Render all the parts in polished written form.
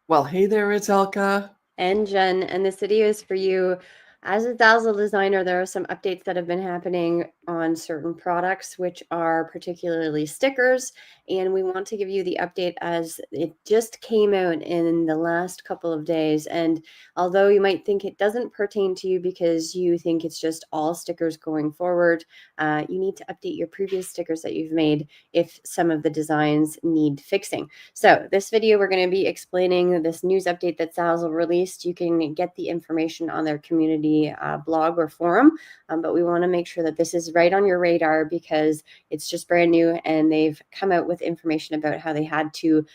Well, hey there, it's Elka. And Jen, and this video is for you. As a Zazzle designer, there are some updates that have been happening on certain products, which are particularly stickers, and we want to give you the update as it just came out in the last couple of days. And although you might think it doesn't pertain to you because you think it's just all stickers going forward, you need to update your previous stickers that you've made if some of the designs need fixing. So this video, we're going to be explaining this news update that Zazzle released. You can get the information on their community blog or forum, but we want to make sure that this is right on your radar because it's just brand new and they've come out with information about how they had to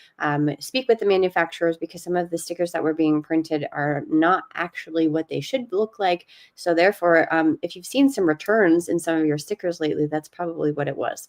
speak with the manufacturers because some of the stickers that were being printed are not actually what they should look like. So therefore, if you've seen some returns in some of your stickers lately, that's probably what it was.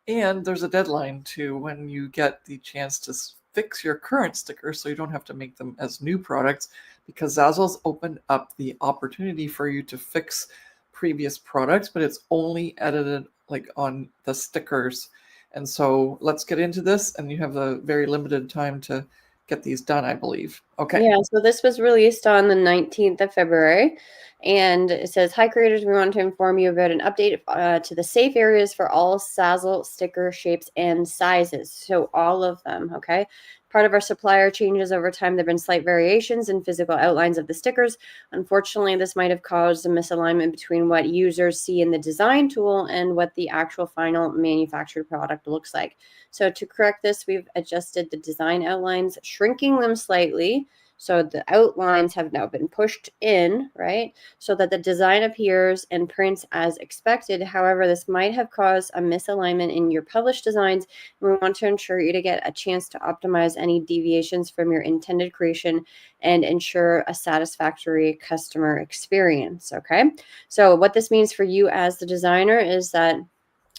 And there's a deadline to when you get the chance to fix your current stickers so you don't have to make them as new products, because Zazzle's opened up the opportunity for you to fix previous products, but it's only edited like on the stickers. And so let's get into this, and you have a very limited time to get these done, I believe. Okay. Yeah, so this was released on the 19th of February, and it says, "Hi creators, we want to inform you about an update to the safe areas for all Zazzle sticker shapes and sizes." So all of them, okay? Part of our supplier changes over time. There have been slight variations in physical outlines of the stickers. Unfortunately, this might have caused a misalignment between what users see in the design tool and what the actual final manufactured product looks like. So to correct this, we've adjusted the design outlines, shrinking them slightly. So the outlines have now been pushed in, right? So that the design appears and prints as expected. However, this might have caused a misalignment in your published designs. And we want to ensure you to get a chance to optimize any deviations from your intended creation and ensure a satisfactory customer experience, okay? So what this means for you as the designer is that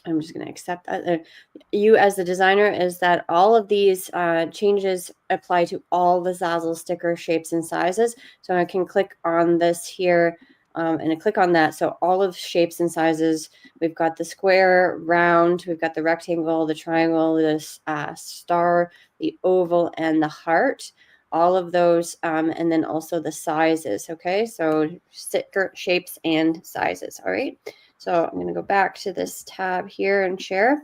I'm just going to accept that. You as the designer is that all of these changes apply to all the Zazzle sticker shapes and sizes. So I can click on this here and I click on that. So all of shapes and sizes, we've got the square, round, we've got the rectangle, the triangle, the star, the oval, and the heart. All of those, and then also the sizes. Okay, so sticker shapes and sizes. All right. So I'm going to go back to this tab here and share.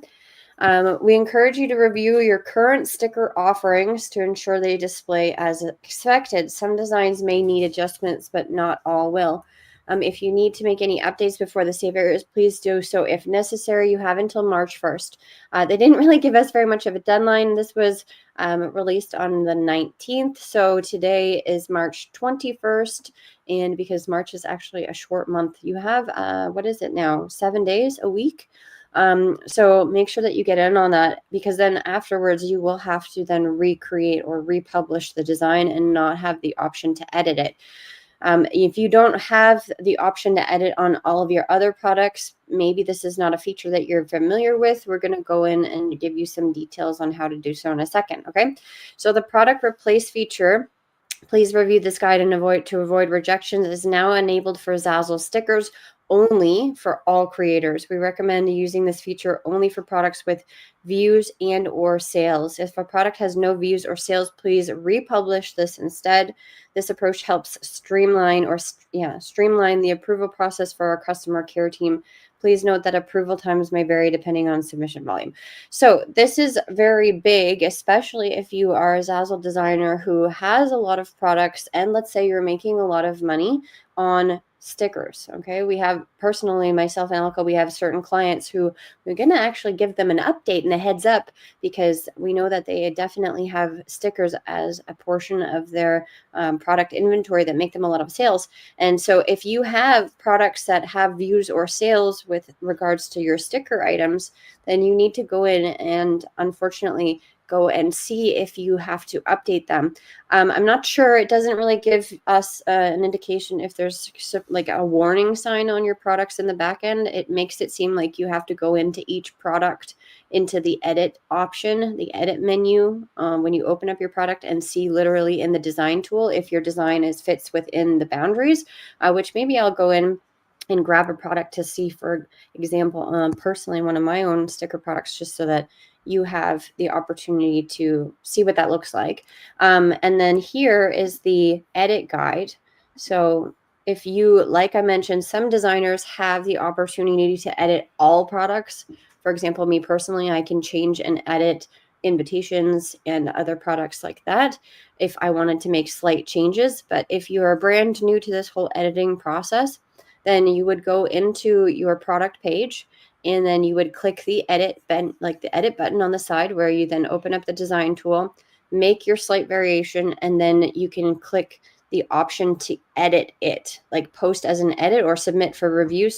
We encourage you to review your current sticker offerings to ensure they display as expected. Some designs may need adjustments, but not all will. If you need to make any updates before the save areas, please do so if necessary. You have until March 1st. They didn't really give us very much of a deadline. This was released on the 19th. So today is March 21st. And because March is actually a short month, you have, what is it now, 7 days, a week? So make sure that you get in on that, because then afterwards you will have to then recreate or republish the design and not have the option to edit it. If you don't have the option to edit on all of your other products, maybe this is not a feature that you're familiar with. We're going to go in and give you some details on how to do so in a second. Okay. So the product replace feature, please review this guide and avoid rejections, is now enabled for Zazzle stickers only for all creators. We recommend using this feature only for products with views and or sales. If a product has no views or sales, please republish this instead. This approach helps streamline the approval process for our customer care team. Please note that approval times may vary depending on submission volume. So this is very big, especially if you are a Zazzle designer who has a lot of products and let's say you're making a lot of money on stickers. Okay, we have personally, myself and Elka, we have certain clients who we're going to actually give them an update and a heads up because we know that they definitely have stickers as a portion of their product inventory that make them a lot of sales. And so if you have products that have views or sales with regards to your sticker items, then you need to go in and unfortunately go and see if you have to update them. I'm not sure. It doesn't really give us an indication if there's like a warning sign on your products in the back end. It makes it seem like you have to go into each product, into the edit option, the edit menu, when you open up your product and see literally in the design tool if your design fits within the boundaries, which maybe I'll go in and grab a product to see, for example, personally, one of my own sticker products, just so that you have the opportunity to see what that looks like. And then here is the edit guide. So if you, like I mentioned, some designers have the opportunity to edit all products. For example, me personally, I can change and edit invitations and other products like that if I wanted to make slight changes. But if you are brand new to this whole editing process, then you would go into your product page and then you would click the edit button, like the edit button on the side, where you then open up the design tool, make your slight variation, and then you can click the option to edit it, like post as an edit or submit for review,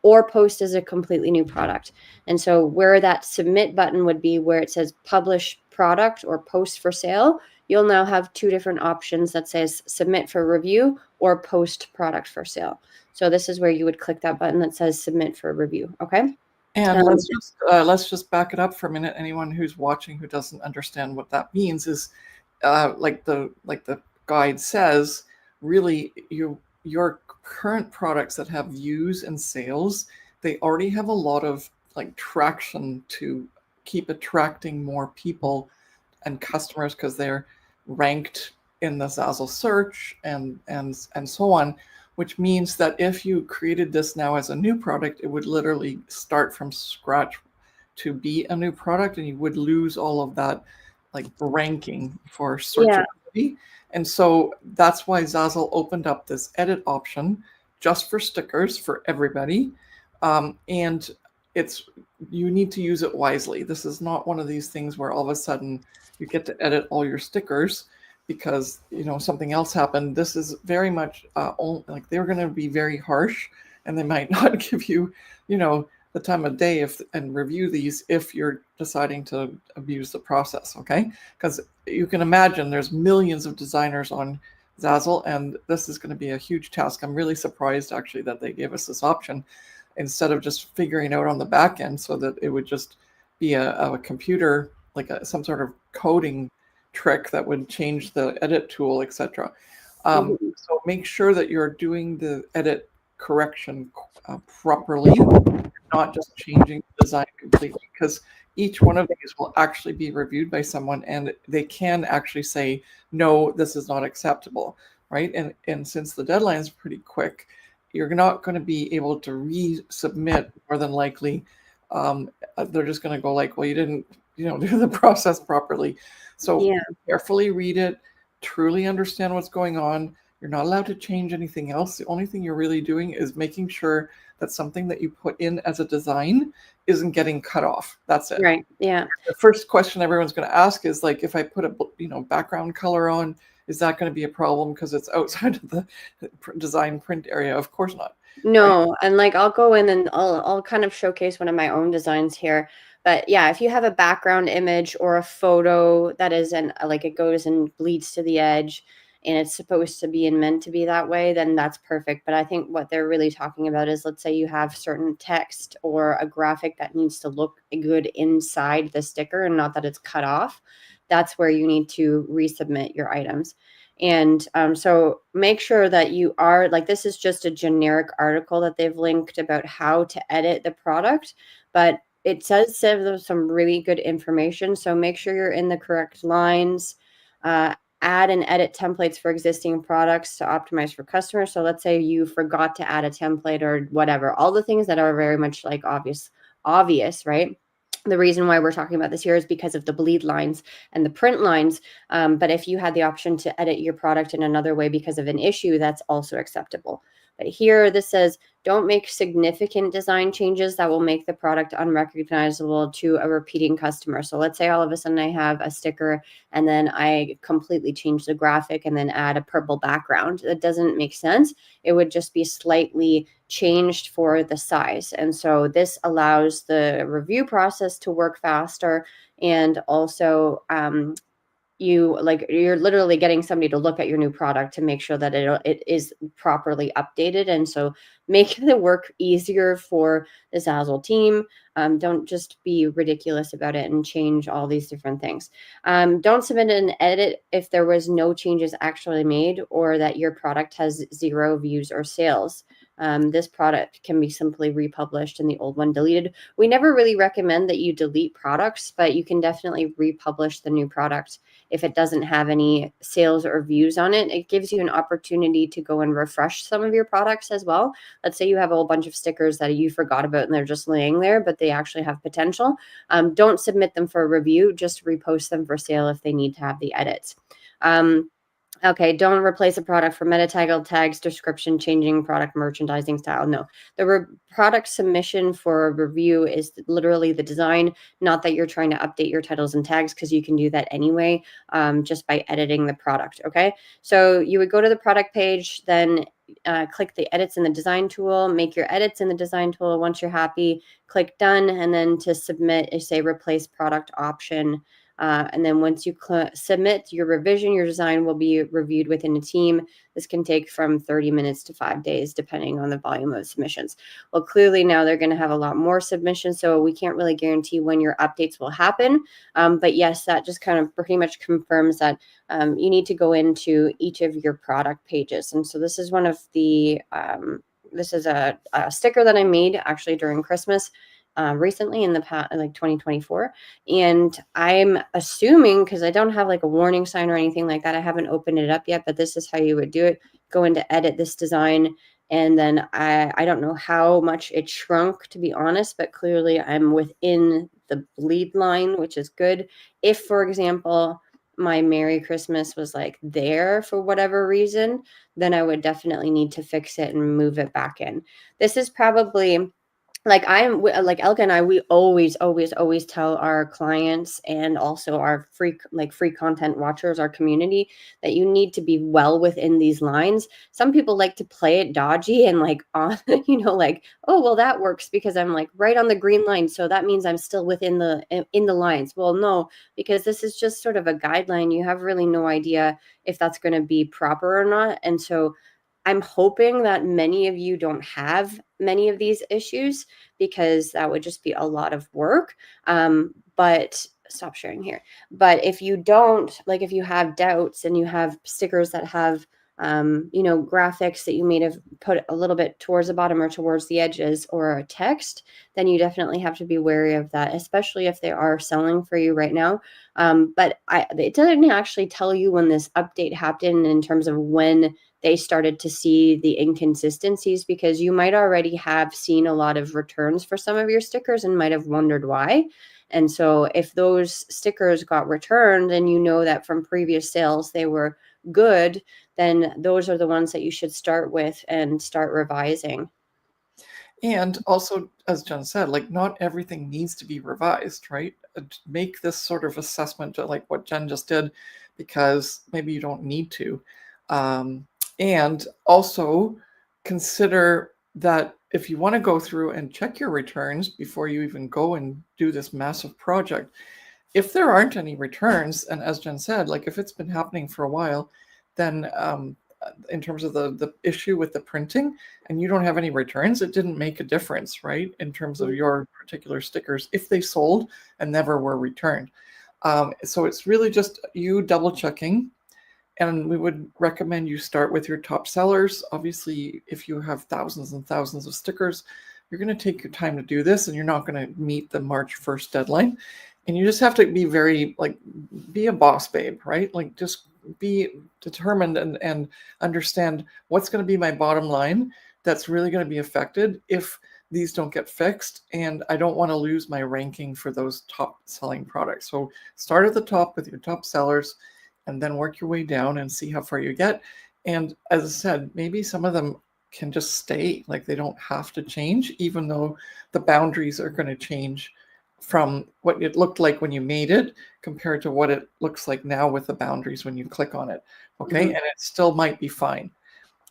or post as a completely new product. And so where that submit button would be, where it says publish product or post for sale, you'll now have two different options that says submit for review or post product for sale. So this is where you would click that button that says submit for review. Okay. And let's just back it up for a minute. Anyone who's watching who doesn't understand what that means is, like the guide says, really your current products that have views and sales, they already have a lot of like traction to keep attracting more people and customers because they're ranked in the Zazzle search and so on, which means that if you created this now as a new product, it would literally start from scratch to be a new product, and you would lose all of that like ranking for searchability. And so that's why Zazzle opened up this edit option just for stickers for everybody. And you need to use it wisely. This is not one of these things where all of a sudden you get to edit all your stickers because something else happened. This is very much like they're going to be very harsh, and they might not give you the time of day and review these if you're deciding to abuse the process. Okay, because you can imagine there's millions of designers on Zazzle, and this is going to be a huge task. I'm really surprised actually that they gave us this option instead of just figuring out on the back end, so that it would just be a computer, like some sort of coding trick that would change the edit tool, etc. So make sure that you're doing the edit correction properly, not just changing the design completely, because each one of these will actually be reviewed by someone, and they can actually say, no, this is not acceptable, right? And since the deadline is pretty quick, you're not going to be able to resubmit more than likely. They're just going to go like, well, you didn't do the process properly. So carefully read it, truly understand what's going on. You're not allowed to change anything else. The only thing you're really doing is making sure that something that you put in as a design isn't getting cut off. That's it. Right. Yeah. The first question everyone's going to ask is like, if I put a background color on, is that going to be a problem because it's outside of the design print area? Of course not. No, right? And like I'll go in and I'll kind of showcase one of my own designs here. But yeah, if you have a background image or a photo that is like it goes and bleeds to the edge and it's supposed to be and meant to be that way, then that's perfect. But I think what they're really talking about is, let's say you have certain text or a graphic that needs to look good inside the sticker and not that it's cut off. That's where you need to resubmit your items. And so make sure that you are, like, this is just a generic article that they've linked about how to edit the product, but it says some really good information. So make sure you're in the correct lines. Add and edit templates for existing products to optimize for customers. So let's say you forgot to add a template or whatever, all the things that are very much like obvious, right? The reason why we're talking about this here is because of the bleed lines and the print lines. But if you had the option to edit your product in another way because of an issue, that's also acceptable. But here this says, don't make significant design changes that will make the product unrecognizable to a repeating customer. So let's say all of a sudden I have a sticker and then I completely change the graphic and then add a purple background. That doesn't make sense. It would just be slightly changed for the size. And so this allows the review process to work faster, and also you're literally getting somebody to look at your new product to make sure that it is properly updated. And so make the work easier for the Zazzle team. Don't just be ridiculous about it and change all these different things. Don't submit an edit if there was no changes actually made or that your product has 0 views or sales. this product can be simply republished and the old one deleted. We never really recommend that you delete products, but you can definitely republish the new product if it doesn't have any sales or views on it. It gives you an opportunity to go and refresh some of your products as well. Let's say you have a whole bunch of stickers that you forgot about and they're just laying there, but they actually have potential. Don't submit them for a review, just repost them for sale if they need to have the edits. Okay, don't replace a product for meta title, tags, description, changing product merchandising style. No, the product submission for a review is literally the design, not that you're trying to update your titles and tags, because you can do that anyway, just by editing the product. Okay, so you would go to the product page, then click the edits in the design tool, make your edits in the design tool. Once you're happy, click done, and then to submit, say replace product option. And then once you submit your revision, your design will be reviewed within a team. This can take from 30 minutes to 5 days, depending on the volume of submissions. Well, clearly now they're going to have a lot more submissions, so we can't really guarantee when your updates will happen. But yes, that just kind of pretty much confirms that you need to go into each of your product pages. And so this is one of the, this is a sticker that I made actually during Christmas. Recently in the past, like 2024. And I'm assuming, because I don't have like a warning sign or anything like that, I haven't opened it up yet, but this is how you would do it. Go into edit this design. And then I don't know how much it shrunk, to be honest, but clearly I'm within the bleed line, which is good. If, for example, my Merry Christmas was like there for whatever reason, then I would definitely need to fix it and move it back in. This is probably like Elka and I, we always tell our clients and also our free content watchers, our community, that you need to be well within these lines. Some people like to play it dodgy and like on, like, oh, well, that works because I'm like right on the green line. So that means I'm still within in the lines. Well, no, because this is just sort of a guideline. You have really no idea if that's going to be proper or not. And so I'm hoping that many of you don't have many of these issues, because that would just be a lot of work. But stop sharing here. But if you don't, like if you have doubts and you have stickers that have, graphics that you may have put a little bit towards the bottom or towards the edges or a text, then you definitely have to be wary of that, especially if they are selling for you right now. But it doesn't actually tell you when this update happened in terms of when they started to see the inconsistencies, because you might already have seen a lot of returns for some of your stickers and might have wondered why. And so if those stickers got returned and you know that from previous sales they were good, then those are the ones that you should start with and start revising. And also, as Jen said, like not everything needs to be revised, right? Make this sort of assessment like what Jen just did, because maybe you don't need to. And also consider that if you want to go through and check your returns before you even go and do this massive project, if there aren't any returns, and as Jen said, like if it's been happening for a while, then in terms of the issue with the printing and you don't have any returns, it didn't make a difference, right? In terms of your particular stickers, if they sold and never were returned. So it's really just you double checking. And we would recommend you start with your top sellers. Obviously, if you have thousands and thousands of stickers, you're going to take your time to do this and you're not going to meet the March 1st deadline. And you just have to be be a boss babe, right? Like just be determined and understand what's going to be my bottom line that's really going to be affected if these don't get fixed. And I don't want to lose my ranking for those top selling products. So start at the top with your top sellers, and then work your way down and see how far you get. And as I said, maybe some of them can just stay, like they don't have to change, even though the boundaries are going to change from what it looked like when you made it compared to what it looks like now with the boundaries when you click on it. Okay. And it still might be fine.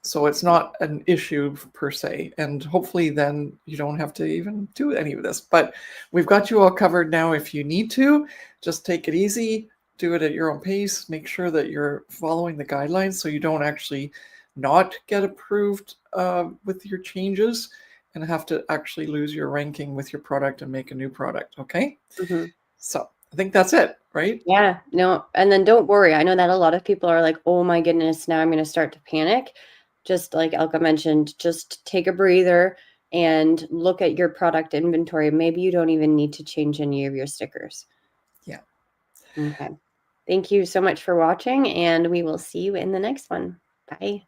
So it's not an issue per se. And hopefully then you don't have to even do any of this. But we've got you all covered now. If you need to, just take it easy. Do it at your own pace. Make sure that you're following the guidelines so you don't actually not get approved with your changes and have to actually lose your ranking with your product and make a new product. Okay. So I think that's it, right? Yeah, no. And then don't worry. I know that a lot of people are like, oh my goodness, now I'm going to start to panic. just like Elka mentioned, just take a breather and look at your product inventory. Maybe you don't even need to change any of your stickers. Yeah. Okay. Thank you so much for watching, and we will see you in the next one. Bye.